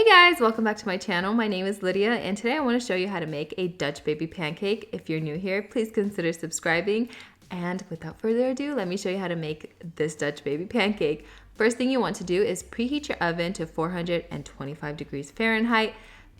Hey guys, welcome back to my channel. My name is Lydia and today I want to show you how to make a Dutch baby pancake. If you're new here, please consider subscribing. And without further ado, let me show you how to make this Dutch baby pancake. First thing you want to do is preheat your oven to 425 degrees Fahrenheit.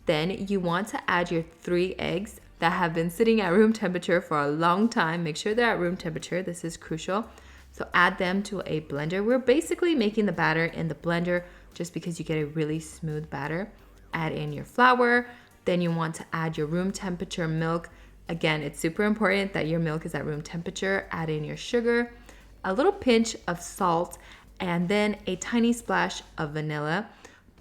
Then you want to add your 3 eggs that have been sitting at room temperature for a long time. Make sure they're at room temperature. This is crucial. So add them to a blender. We're basically making the batter in the blender just because you get a really smooth batter. Add in your flour. Then you want to add your room temperature milk. Again, it's super important that your milk is at room temperature. Add in your sugar, a little pinch of salt, and then a tiny splash of vanilla.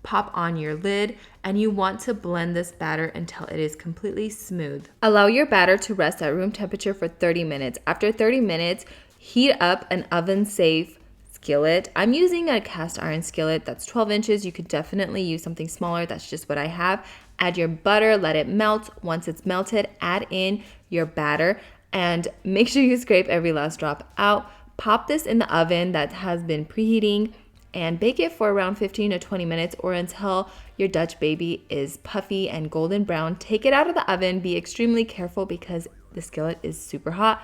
Pop on your lid, and you want to blend this batter until it is completely smooth. Allow your batter to rest at room temperature for 30 minutes. After 30 minutes, heat up an oven-safe skillet. I'm using a cast iron skillet that's 12 inches. You could definitely use something smaller. That's just what I have. Add your butter, let it melt. Once it's melted, add in your batter and make sure you scrape every last drop out. Pop this in the oven that has been preheating and bake it for around 15 to 20 minutes or until your Dutch baby is puffy and golden brown. Take it out of the oven. Be extremely careful because the skillet is super hot.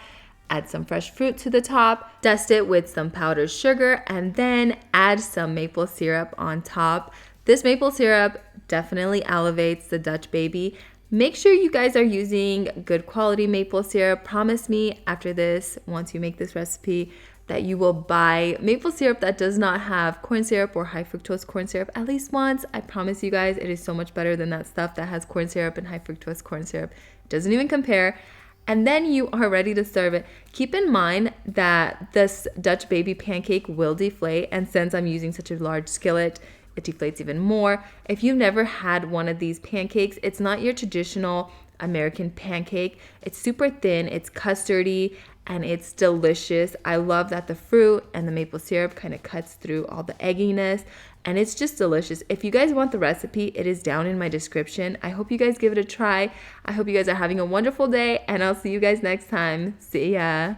Add some fresh fruit to the top, dust it with some powdered sugar, and then add some maple syrup on top. This maple syrup definitely elevates the Dutch baby. Make sure you guys are using good quality maple syrup. Promise me after this, once you make this recipe, that you will buy maple syrup that does not have corn syrup or high fructose corn syrup at least once. I promise you guys, it is so much better than that stuff that has corn syrup and high fructose corn syrup. It doesn't even compare. And then you are ready to serve it. Keep in mind that this Dutch baby pancake will deflate, and since I'm using such a large skillet, it deflates even more. If you've never had one of these pancakes, it's not your traditional American pancake. It's super thin, it's custardy, and it's delicious. I love that the fruit and the maple syrup kind of cuts through all the egginess, and it's just delicious. If you guys want the recipe, it is down in my description. I hope you guys give it a try. I hope you guys are having a wonderful day, and I'll see you guys next time. See ya.